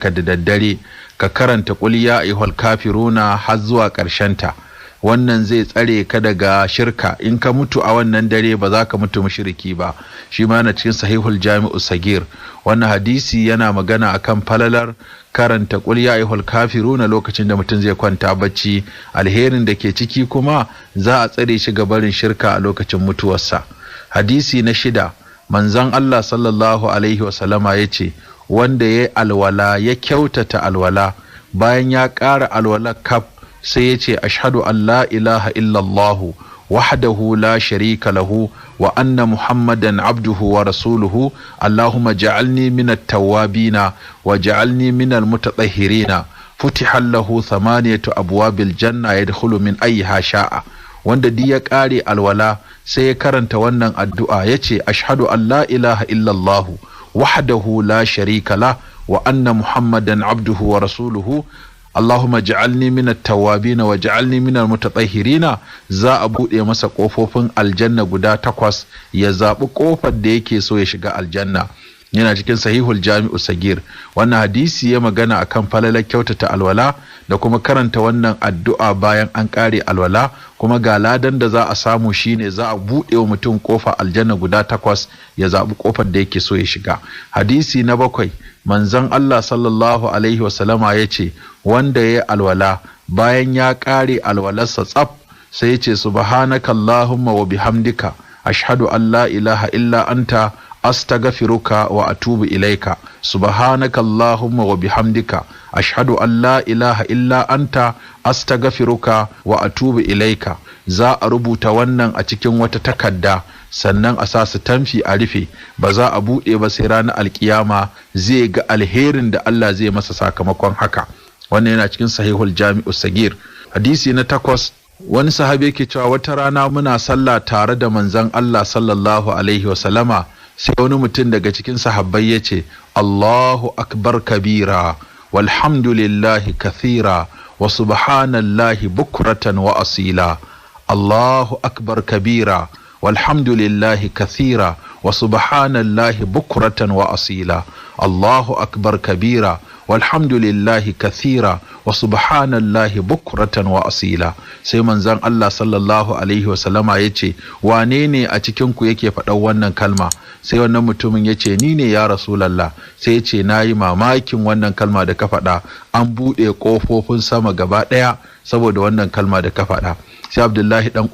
ka da daddare ka karanta qul ya ayyuhal kafiruna har zuwa ta. Wannan zai tsare ka daga shirka. In ka mutu a wannan dare ba za ka mutu mushriki ba. Shi ma na cikin sahihul jami'u sagir. Wannan hadisi yana magana akan falalar karanta qul ya ayyuhal kafiruna lokacin da mutum zai kwanta bacci. Alherin da ke ciki kuma za a tsare shi ga barin shirka a lokacin mutuwarsa. Hadisi na 6, manzon Allah sallallahu alaihi wasallama yace wanda ya alwala ya kyautata alwala bayan ya ƙara alwala kaf sai ya ce ashhadu an la ilaha illallahu wahdahu la sharika lahu wa anna muhammadan abduhu wa rasuluhu allahumma ja'alni minat tawwabina wa ja'alni minal mutatahhirina futiha lahu 8 abwabil janna yadkhulu min ayyiha sha'a. Wanda di ya ƙare alwala sai ya karanta wannan addu'a yace ashhadu an la ilaha illallahu wahdahu la sharika la wa anna muhammadan abduhu wa rasuluhu Allahumma ja'alni minat tawwabin wa ja'alni minal mutatahhirina, za a bude masa kofofin aljanna guda 8 ya zabi kofar da yake so ya shiga aljanna. Yana cikin sahihul jami'u sagir. Wannan hadisi ya magana akan falalar kyautata alwala da kuma karanta wannan addu'a bayan an kare alwala, kuma ga ladan da za a samu shine za a bude wa mutum kofa aljanna guda 8 ya zabi kofar da yake so ya shiga. Hadisi na 7, manzon Allah sallallahu alaihi wasallama yace wanda ya alwala bayan ya kare alwalarsa tsaf sai yace subhanakallahumma wa bihamdika ashhadu an la ilaha illa anta astaghfiruka wa atubu ilaika. Subhanakallahumma wa bihamdika ashhadu an la ilaha illa anta astaghfiruka wa atubu ilaika. Za a rubuta wannan a cikin wata takarda sannan a sa su tamfi a rufe, ba za a buɗe ba sai ranar alkiyama zai ga alherin da Allah zai masa sakamakon haka. Wannan yana cikin sahihul jami'u sagir. Hadisi na 8, wani sahabi yake cewa wata rana muna sallah tare da manzon Allah sallallahu alaihi wasallama sai wani mutum daga cikin sahabbai yace Allahu akbar kabira walhamdulillahi kathira wa subhanallahi bukratan wa asila. Allahu akbar kabira walhamdulillahi kathira wa subhanallahi bukratan wa asila. Allahu akbar kabira walhamdulillahi kathira wa subhanallahi bukratan wa asila. Sai manzon Allah sallallahu alaihi wasallama yace wane ne a cikin ku yake faɗan wannan kalma? Sai wannan mutumin yace ni ne ya Rasulullah. Sai yace nayi mamakin wannan kalma da ka faɗa, an buɗe ƙofofin sama gaba ɗaya saboda wannan kalma da ka faɗa. Sai Abdullahi dan